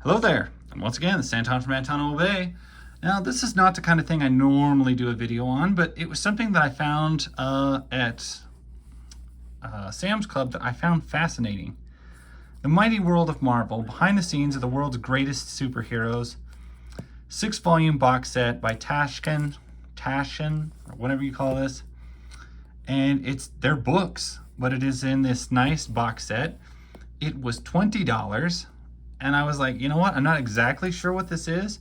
Hello there, and once again, it's Anton from Anton Bay. Now, this is not the kind of thing I normally do a video on, but it was something that I found at Sam's Club that I found fascinating. The Mighty World of Marvel, behind the scenes of the world's greatest superheroes. 6-volume box set by Tashin, or whatever you call this. And they're books, but it is in this nice box set. It was $20. And I was like, you know what? I'm not exactly sure what this is,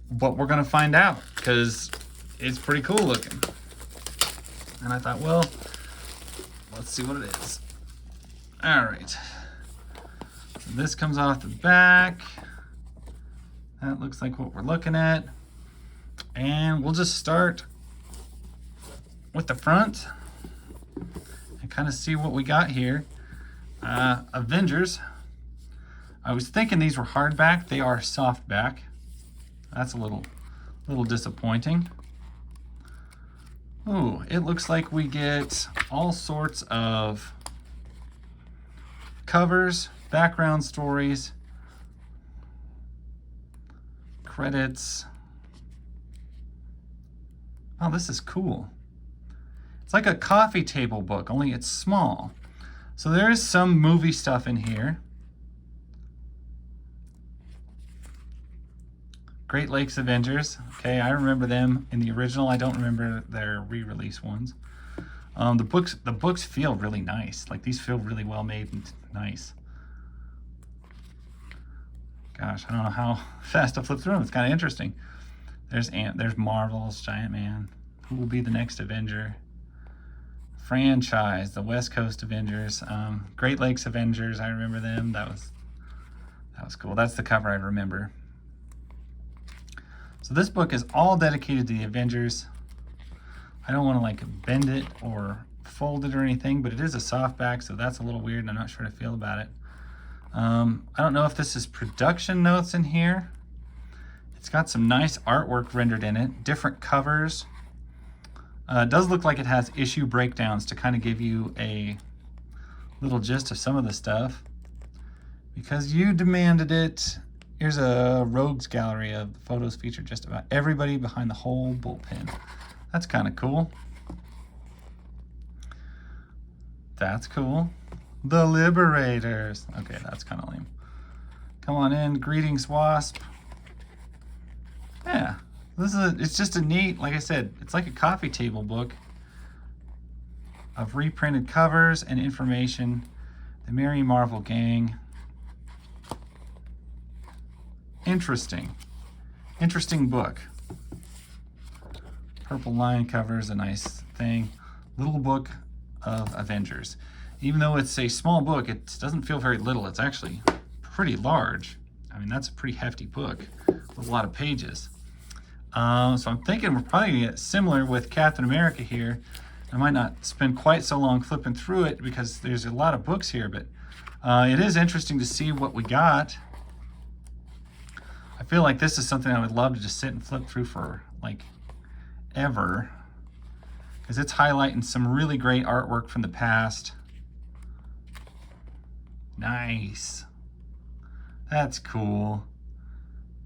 but we're going to find out because it's pretty cool looking. And I thought, well, let's see what it is. All right. So this comes off the back. That looks like what we're looking at. And we'll just start with the front and kind of see what we got here. Avengers. I was thinking these were hardback. They are softback. That's a little disappointing. Oh, it looks like we get all sorts of covers, background stories, credits. Oh, this is cool. It's like a coffee table book, only it's small. So there is some movie stuff in here. Great Lakes Avengers. Okay, I remember them in the original. I don't remember their re-release ones. The books feel really nice. Like these feel really well made and nice. Gosh, I don't know how fast to flip through them. It's kind of interesting. There's Marvel's Giant Man. Who will be the next Avenger? Franchise, the West Coast Avengers. Great Lakes Avengers. I remember them. That was cool. That's the cover I remember. So this book is all dedicated to the Avengers. I don't want to like bend it or fold it or anything, but it is a softback, so that's a little weird and I'm not sure how to feel about it. I don't know if this is production notes in here. It's got some nice artwork rendered in it, different covers. It does look like it has issue breakdowns to kind of give you a little gist of some of the stuff. Because you demanded it. Here's a rogues gallery of the photos featured just about everybody behind the whole bullpen. That's kind of cool. That's cool. The Liberators. Okay, that's kind of lame. Come on in. Greetings, Wasp. Yeah, it's just a neat, like I said, it's like a coffee table book of reprinted covers and information. The Merry Marvel Gang. Interesting book. Purple line cover is a nice thing. Little book of Avengers. Even though it's a small book, it doesn't feel very little. It's actually pretty large. I mean, that's a pretty hefty book with a lot of pages. So I'm thinking we're probably gonna get similar with Captain America here. I might not spend quite so long flipping through it because there's a lot of books here, but it is interesting to see what we got. I feel like this is something I would love to just sit and flip through for like ever, because it's highlighting some really great artwork from the past. Nice. That's cool.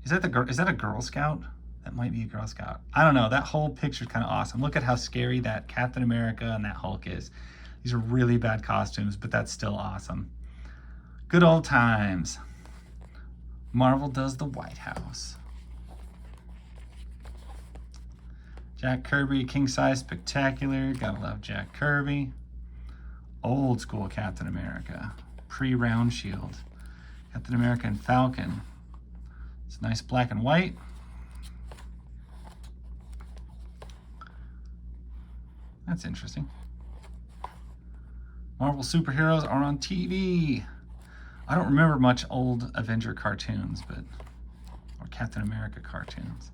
Is that a Girl Scout? That might be a Girl Scout. I don't know. That whole picture's kind of awesome. Look at how scary that Captain America and that Hulk is. These are really bad costumes, but that's still awesome. Good old times. Marvel does the White House. Jack Kirby, King Size Spectacular. Gotta love Jack Kirby. Old school Captain America. Pre-round shield. Captain America and Falcon. It's nice black and white. That's interesting. Marvel superheroes are on TV. I don't remember much old Avenger cartoons, or Captain America cartoons.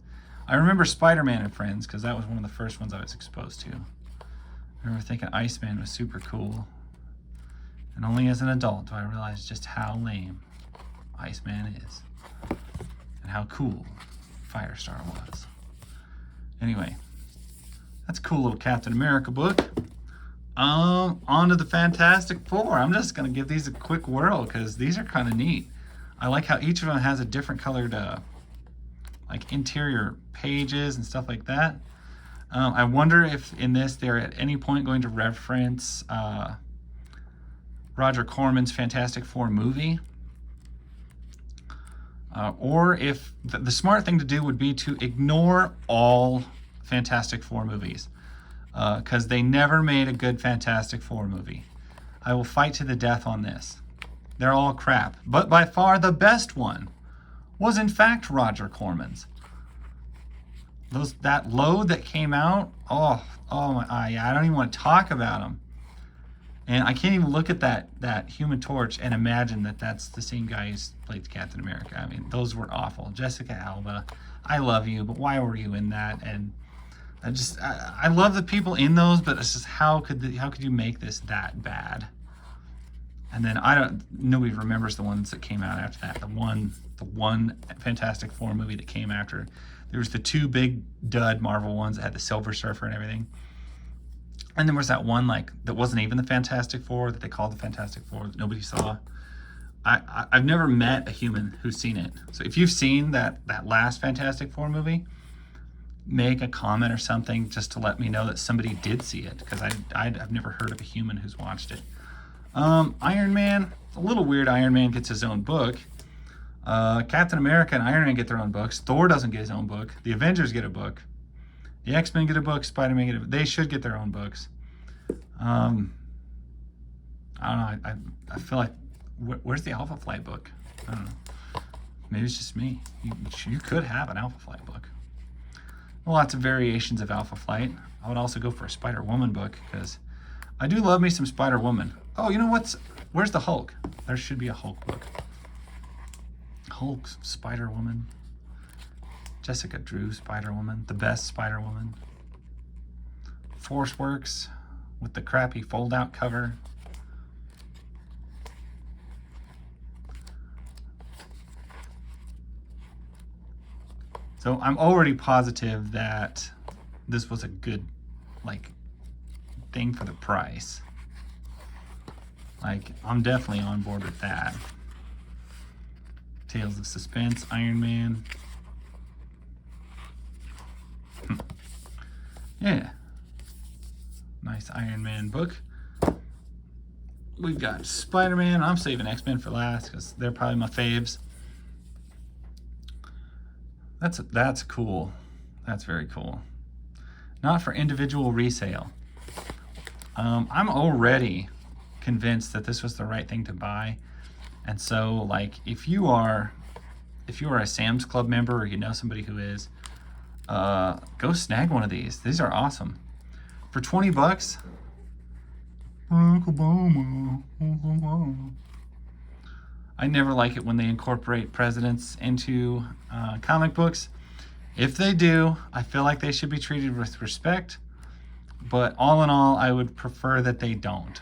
I remember SpiderMan and Friends because that was one of the first ones I was exposed to. I remember thinking Iceman was super cool. And only as an adult do I realize just how lame Iceman is. And how cool Firestar was. Anyway, that's a cool little Captain America book. On to the Fantastic Four. I'm just going to give these a quick whirl because these are kind of neat. I like how each of them has a different colored like interior pages and stuff like that. I wonder if in this they're at any point going to reference Roger Corman's Fantastic Four movie. Or if the smart thing to do would be to ignore all Fantastic Four movies. Because they never made a good Fantastic Four movie. I will fight to the death on this. They're all crap. But by far the best one was in fact Roger Corman's. That load that came out, oh my, yeah, I don't even want to talk about them. And I can't even look at that Human Torch and imagine that that's the same guy who played Captain America. I mean, those were awful. Jessica Alba, I love you, but why were you in that? And I love the people in those, but it's just how could you make this that bad? And then nobody remembers the ones that came out after that. The one Fantastic Four movie that came after. There was the two big dud Marvel ones that had the Silver Surfer and everything. And then there was that one that wasn't even the Fantastic Four that they called the Fantastic Four that nobody saw. I've never met a human who's seen it. So if you've seen that last Fantastic Four movie, make a comment or something just to let me know that somebody did see it, because I've never heard of a human who's watched it. Iron Man, a little weird. Iron Man gets his own book. Captain America and Iron Man get their own books. Thor doesn't get his own book. The Avengers get a book. The XMen get a book. SpiderMan get a book. They should get their own books. I don't know. I feel like where's the Alpha Flight book? I don't know. Maybe it's just me. You could have an Alpha Flight book. Lots of variations of Alpha Flight. I would also go for a Spider-Woman book, because I do love me some Spider-Woman. Oh, you know where's the Hulk? There should be a Hulk book. Hulk, Spider-Woman, Jessica Drew, Spider-Woman, the best Spider-Woman. Force Works with the crappy fold-out cover. So I'm already positive that this was a good thing for the price. I'm definitely on board with that. Tales of Suspense, Iron Man. Yeah. Nice Iron Man book. We've got Spider-Man. I'm saving X-Men for last because they're probably my faves. That's cool. That's very cool. Not for individual resale. I'm already convinced that this was the right thing to buy. And so if you are a Sam's Club member, or you know somebody who is, go snag one of these. These are awesome. For 20 bucks. Barack Obama. I never like it when they incorporate presidents into comic books. If they do, I feel like they should be treated with respect. But all in all, I would prefer that they don't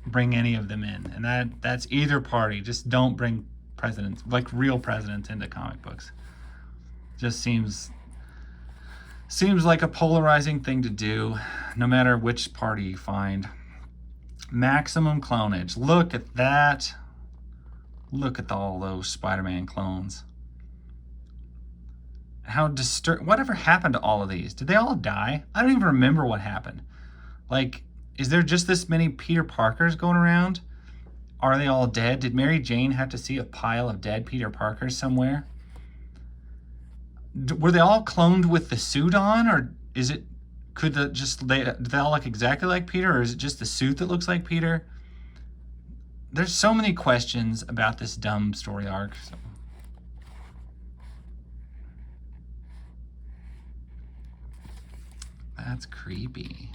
bring any of them in. And that's either party. Just don't bring presidents, real presidents, into comic books. Just seems like a polarizing thing to do, no matter which party you find. Maximum clonage. Look at that. Look at all those Spider-Man clones. Whatever happened to all of these? Did they all die? I don't even remember what happened. Is there just this many Peter Parkers going around? Are they all dead? Did Mary Jane have to see a pile of dead Peter Parkers somewhere? Were they all cloned with the suit on, or is it? Do they all look exactly like Peter, or is it just the suit that looks like Peter? There's so many questions about this dumb story arc. So. That's creepy.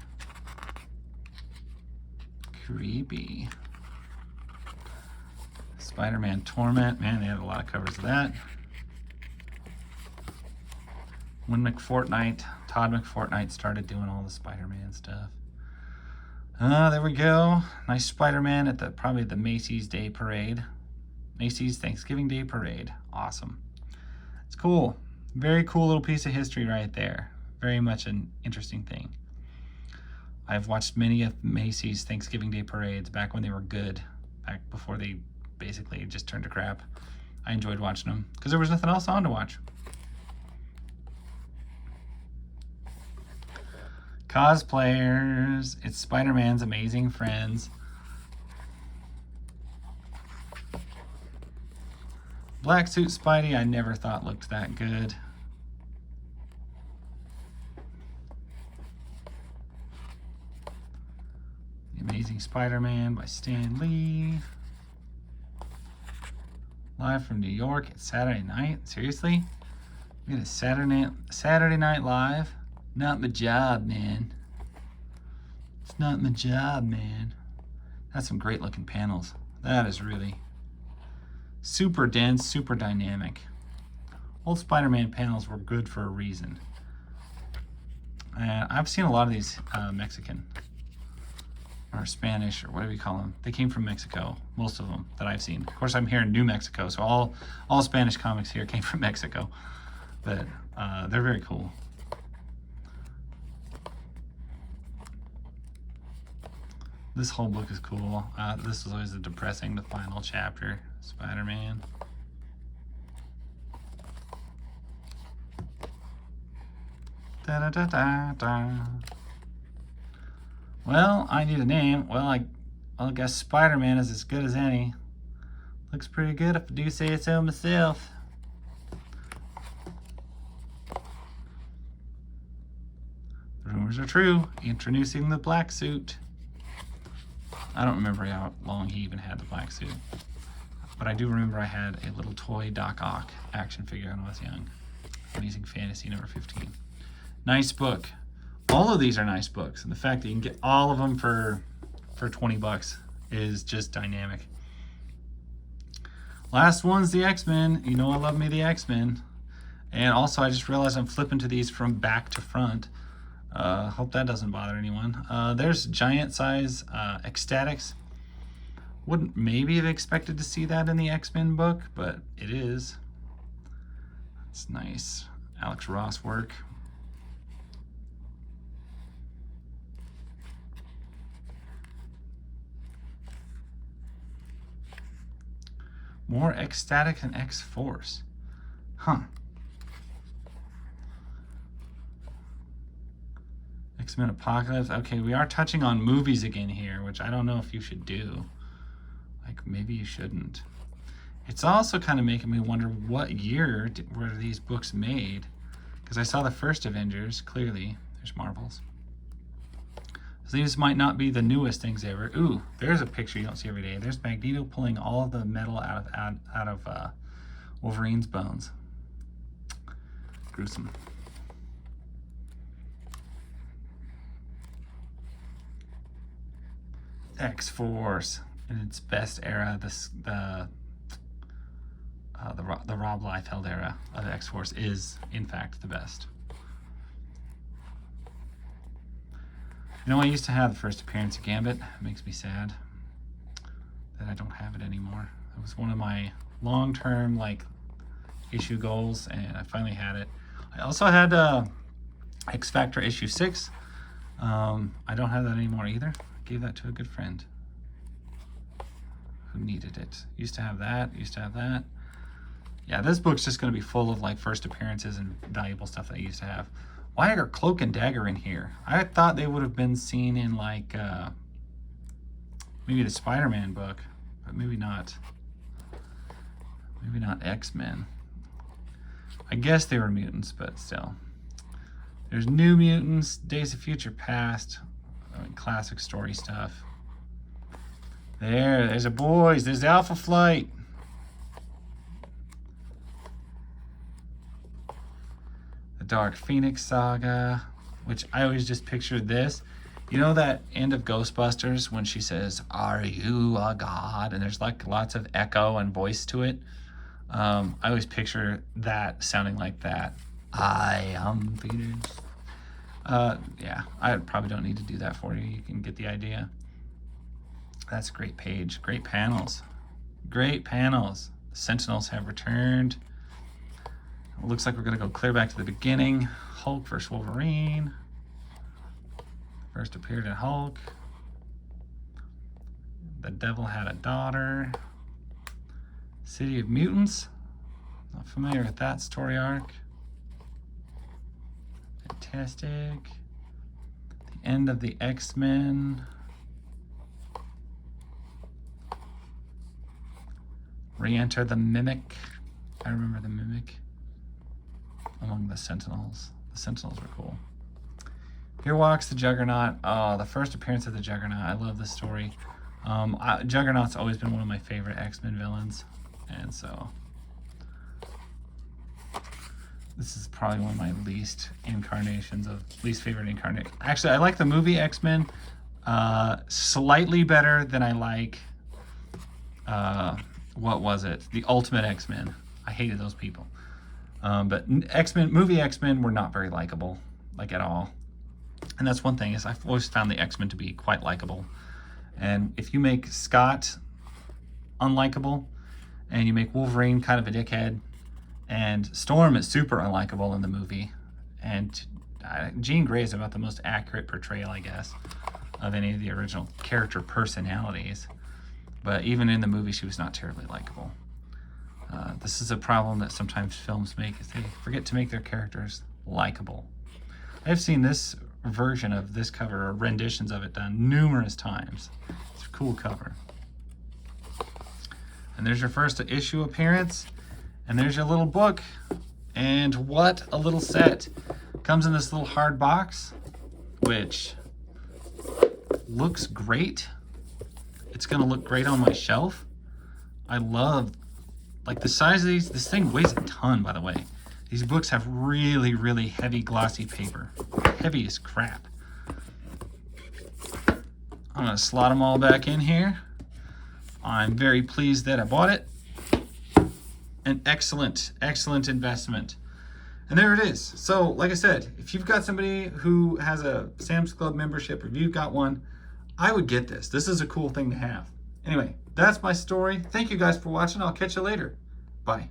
Creepy. Spider-Man Torment. Man, they had a lot of covers of that. When Todd McFortnite started doing all the Spider-Man stuff. There we go. Nice Spider-Man at probably the Macy's Day Parade. Macy's Thanksgiving Day Parade. Awesome. It's cool. Very cool little piece of history right there. Very much an interesting thing. I've watched many of Macy's Thanksgiving Day Parades back when they were good. Back before they basically just turned to crap. I enjoyed watching them because there was nothing else on to watch. Cosplayers. It's Spider-Man's Amazing Friends. Black suit Spidey I never thought looked that good. The Amazing Spider-Man by Stan Lee. Live from New York. It's Saturday night. Seriously? We got a Saturday Night Live? Not my job, man. It's not my job, man. That's some great looking panels. That is really super dense, super dynamic. Old Spider-Man panels were good for a reason. And I've seen a lot of these Mexican or Spanish or whatever you call them. They came from Mexico, most of them that I've seen. Of course, I'm here in New Mexico, so all Spanish comics here came from Mexico. But they're very cool. This whole book is cool. This was always depressing, the final chapter. Spider-Man. Da-da-da-da-da. Well, I need a name. Well, I guess Spider-Man is as good as any. Looks pretty good if I do say so myself. The rumors are true. Introducing the black suit. I don't remember how long he even had the black suit. But I do remember I had a little toy Doc Ock action figure when I was young. Amazing Fantasy number 15. Nice book. All of these are nice books. And the fact that you can get all of them for 20 bucks is just dynamic. Last one's the X-Men. You know I love me the X-Men. And also I just realized I'm flipping to these from back to front. Hope that doesn't bother anyone. There's giant size Ecstatics. Wouldn't maybe have expected to see that in the X-Men book, but it is. It's nice. Alex Ross work. More Ecstatic and X-Force. Huh. X-Men Apocalypse. Okay, we are touching on movies again here, which I don't know if you should do. Like, maybe you shouldn't. It's also kind of making me wonder what year were these books made? Because I saw the first Avengers, clearly. There's Marvels. So these might not be the newest things ever. Ooh, there's a picture you don't see every day. There's Magneto pulling all of the metal out of Wolverine's bones. Gruesome. X-Force in its best era. The Rob Liefeld era of X-Force is, in fact, the best. You know, I used to have the first appearance of Gambit. It makes me sad that I don't have it anymore. It was one of my long-term, issue goals, and I finally had it. I also had X Factor issue 6. I don't have that anymore either. I gave that to a good friend who needed it. Used to have that. Yeah, this book's just going to be full of first appearances and valuable stuff that I used to have. Why are Cloak and Dagger in here? I thought they would have been seen in maybe the Spider-Man book, but maybe not. Maybe not X-Men. I guess they were mutants, but still. There's New Mutants, Days of Future Past, classic story stuff. There's the boys. There's Alpha Flight. The Dark Phoenix Saga, which I always just pictured this. You know that end of Ghostbusters when she says, "Are you a god?" And there's lots of echo and voice to it. I always picture that sounding like that. I am Peter. Yeah, I probably don't need to do that for you. You can get the idea. That's a great page. Great panels. Great panels. The Sentinels have returned. It looks like we're going to go clear back to the beginning. Hulk versus Wolverine. First appeared in Hulk. The Devil Had a Daughter. City of Mutants. Not familiar with that story arc. Fantastic. The end of the X-Men. Re-enter the Mimic. I remember the Mimic. Among the Sentinels. The Sentinels were cool. Here walks the Juggernaut. Oh, the first appearance of the Juggernaut. I love this story. Juggernaut's always been one of my favorite X-Men villains. And so this is probably one of my least favorite incarnation. Actually, I like the movie X-Men slightly better than I like, what was it? The Ultimate X-Men. I hated those people. But movie X-Men were not very likable, like at all. And that's one thing, is I've always found the X-Men to be quite likable. And if you make Scott unlikable, and you make Wolverine kind of a dickhead, and Storm is super unlikable in the movie, and Jean Grey is about the most accurate portrayal, I guess, of any of the original character personalities. But even in the movie, she was not terribly likable. This is a problem that sometimes films make, is they forget to make their characters likable. I've seen this version of this cover, or renditions of it, done numerous times. It's a cool cover. And there's your first issue appearance, and there's your little book. And what a little set. Comes in this little hard box, which looks great. It's gonna look great on my shelf. I love, like, the size of these. This thing weighs a ton, by the way. These books have really, really heavy glossy paper. Heavy as crap. I'm gonna slot them all back in here. I'm very pleased that I bought it. An excellent, excellent investment. And there it is. So, like I said, if you've got somebody who has a Sam's Club membership, or if you've got one, I would get this. This is a cool thing to have. Anyway, that's my story. Thank you guys for watching. I'll catch you later. Bye.